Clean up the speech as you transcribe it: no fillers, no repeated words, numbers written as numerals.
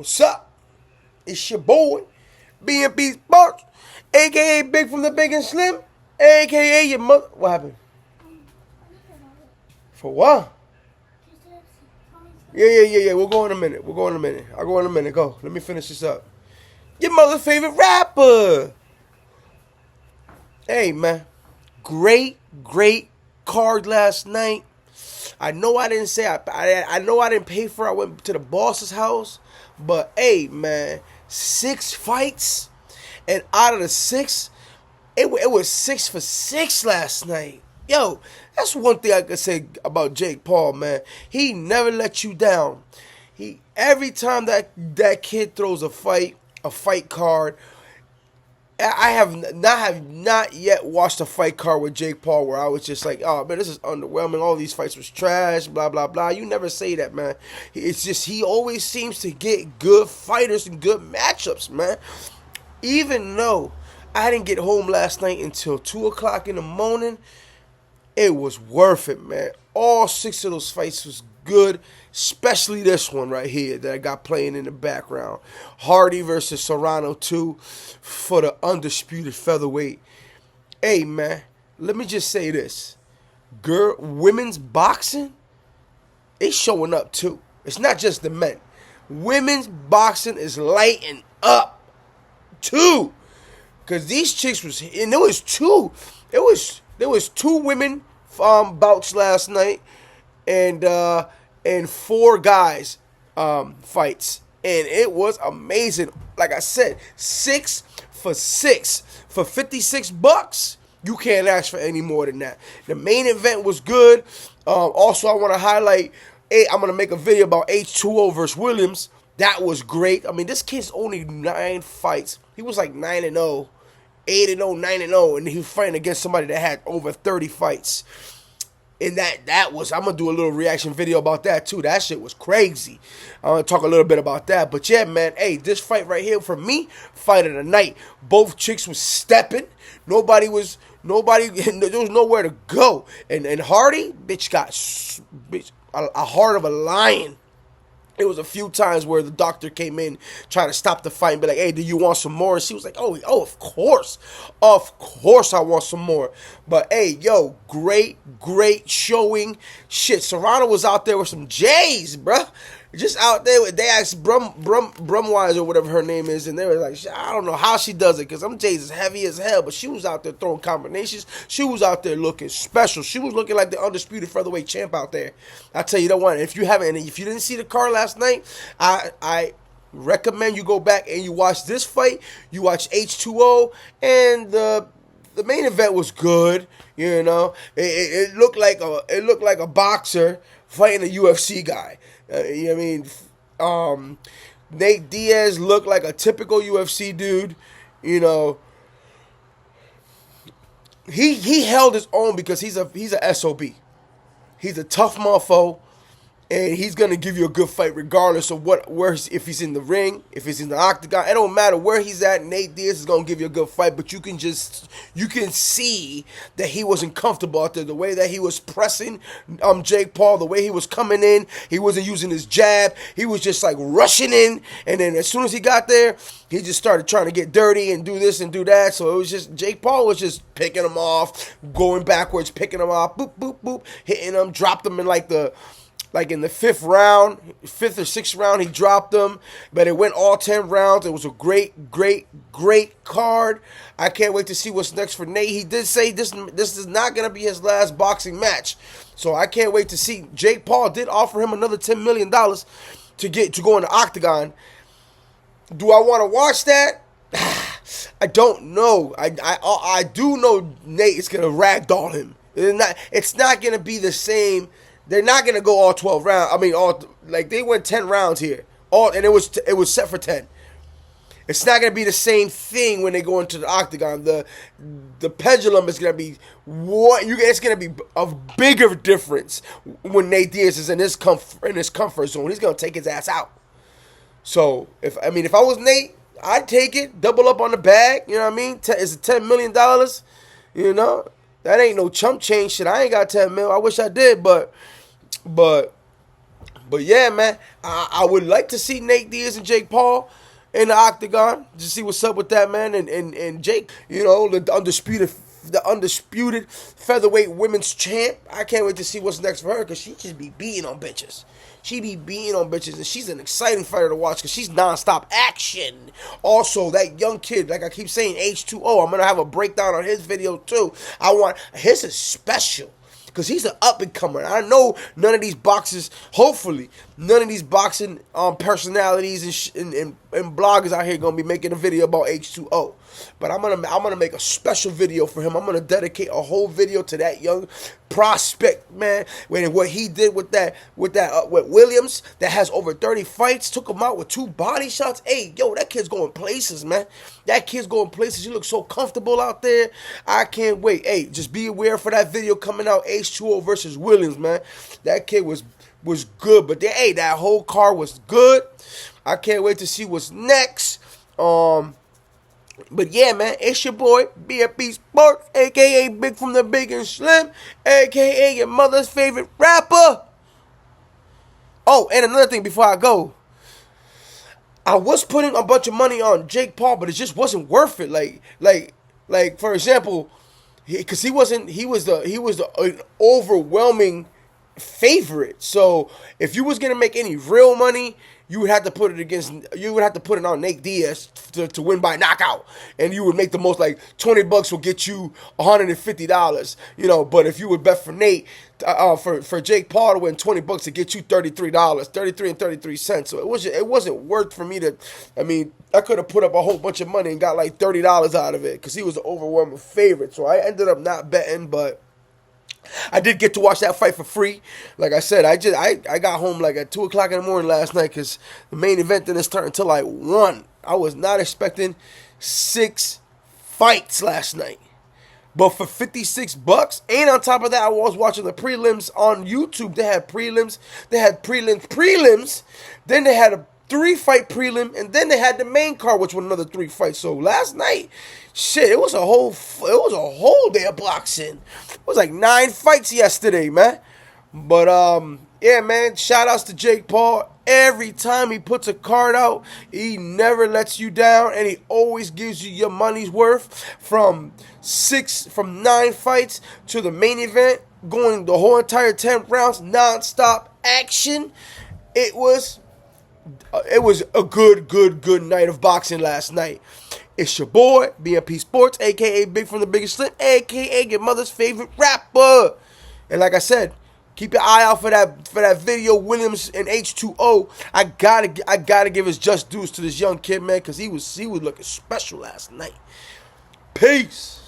What's up? It's your boy, B&B Sports, a.k.a. Big from the Big and Slim, a.k.a. your mother. What happened? For what? Yeah. We'll go in a minute. I'll go in a minute. Go. Let me finish this up. Your mother's favorite rapper. Hey, man. Great card last night. I know I didn't say I know I didn't pay for it. I went to the boss's house. But hey, man, 6 fights, and out of the 6, it was 6 for 6 last night. Yo, that's one thing I could say about Jake Paul, man. He never let you down. Every time that kid throws a fight card. I have not yet watched a fight card with Jake Paul where I was just like, oh man, this is underwhelming. All these fights was trash, blah blah blah. You never say that, man. It's just he always seems to get good fighters and good matchups, man. Even though I didn't get home last night until 2:00 in the morning, it was worth it, man. All 6 of those fights was good, especially this one right here that I got playing in the background. Hardy versus Serrano 2 for the undisputed featherweight. Hey, man, let me just say this. Women's boxing, it's showing up too. It's not just the men. Women's boxing is lighting up too. Because these chicks was, and there was 2 women bouts last night, and 4 guys fights, and it was amazing. Like I said, 6 for 6 for $56. You can't ask for any more than that. The main event was good. Also, I want to highlight. I'm gonna make a video about H2O versus Williams. That was great. I mean, this kid's only 9 fights. He was like 9-0. 8-0, 9-0, and he was fighting against somebody that had over 30 fights. And that was, I'm going to do a little reaction video about that too. That shit was crazy. I'm going to talk a little bit about that. But yeah, man, hey, this fight right here, for me, fight of the night. Both chicks was stepping. There was nowhere to go. And Hardy, bitch, got a heart of a lion. It was a few times where the doctor came in trying to stop the fight and be like, hey, do you want some more? And she was like, oh, of course. Of course I want some more. But, hey, yo, great showing. Shit, Serrano was out there with some J's, bruh. Just out there with, they asked Brumwise or whatever her name is, and they were like, I don't know how she does it, because them J's is heavy as hell, but she was out there throwing combinations. She was out there looking special. She was looking like the undisputed featherweight champ out there. I tell you, if you didn't see the card last night, I recommend you go back and you watch this fight. You watch H2O, and the main event was good. You know, it looked like a boxer fighting a UFC guy. You know what I mean? Nate Diaz looked like a typical UFC dude. You know, he held his own because he's a SOB. He's a tough mofo. And he's gonna give you a good fight regardless of if he's in the ring, if he's in the octagon. It don't matter where he's at. Nate Diaz is gonna give you a good fight, but you can see that he wasn't comfortable out there. The way that he was pressing Jake Paul, the way he was coming in, he wasn't using his jab. He was just like rushing in, and then as soon as he got there, he just started trying to get dirty and do this and do that. So it was just Jake Paul was just picking him off, going backwards, picking him off, boop boop boop, hitting him, dropped him in in the 5th or 6th round, he dropped them. But it went all 10 rounds. It was a great card. I can't wait to see what's next for Nate. He did say this is not going to be his last boxing match. So I can't wait to see. Jake Paul did offer him another $10 million to go in the octagon. Do I want to watch that? I don't know. I do know Nate is going to ragdoll him. It's not going to be the same. They're not gonna go all 12 rounds. I mean, they went 10 rounds here. And it was set for 10. It's not gonna be the same thing when they go into the octagon. The pendulum is gonna be it's gonna be a bigger difference when Nate Diaz is in his comfort zone. He's gonna take his ass out. So if I was Nate, I'd take it, double up on the bag. You know what I mean? It's $10 million. You know. That ain't no chump change shit. I ain't got 10 mil. I wish I did, but But yeah, man, I would like to see Nate Diaz and Jake Paul in the octagon to see what's up with that, man. And Jake, you know, the undisputed featherweight women's champ. I can't wait to see what's next for her because she just be beating on bitches. She be beating on bitches, and she's an exciting fighter to watch because she's nonstop action. Also, that young kid, like I keep saying, H2O, I'm going to have a breakdown on his video too. His is special because he's an up-and-comer. I know none of these boxers, hopefully, none of these boxing personalities and bloggers out here going to be making a video about H2O. But I'm gonna make a special video for him. I'm gonna dedicate a whole video to that young prospect, man. What he did with Williams, that has over 30 fights, took him out with 2 body shots. Hey, yo, that kid's going places, man. That kid's going places. He looks so comfortable out there. I can't wait. Hey, just be aware for that video coming out, H2O versus Williams, man. That kid was good, but that whole card was good. I can't wait to see what's next. But yeah, man, it's your boy, BFB Sports, a.k.a. Big from the Big and Slim, a.k.a. your mother's favorite rapper. Oh, and another thing before I go. I was putting a bunch of money on Jake Paul, but it just wasn't worth it. Like for example, because he was the overwhelming favorite. So if you was gonna make any real money, you would have to put it on Nate Diaz to win by knockout, and you would make the most. Like $20 will get you $150, you know. But if you would bet for Nate, for Jake Paul to win $20 to get you $33, 33 and 33 cents. So it wasn't worth for me to. I mean, I could have put up a whole bunch of money and got like $30 out of it because he was the overwhelming favorite. So I ended up not betting, but I did get to watch that fight for free. Like I said, I got home like at 2 o'clock in the morning last night because the main event didn't start until like 1. I was not expecting 6 fights last night. But for $56, and on top of that, I was watching the prelims on YouTube. They had prelims, then they had a 3-fight prelim, and then they had the main card, which was another 3 fights. So last night, shit, it was a whole day of boxing. It was like 9 fights yesterday, man. But yeah, man, shout outs to Jake Paul. Every time he puts a card out, he never lets you down, and he always gives you your money's worth. From 9 fights to the main event, going the whole entire 10 rounds, non-stop action. It was a good night of boxing last night. It's your boy, BMP Sports, a.k.a. Big from the Biggest Slim, a.k.a. your mother's favorite rapper. And like I said, keep your eye out for that video, Williams and H2O. I gotta give his just dues to this young kid, man, because he was looking special last night. Peace.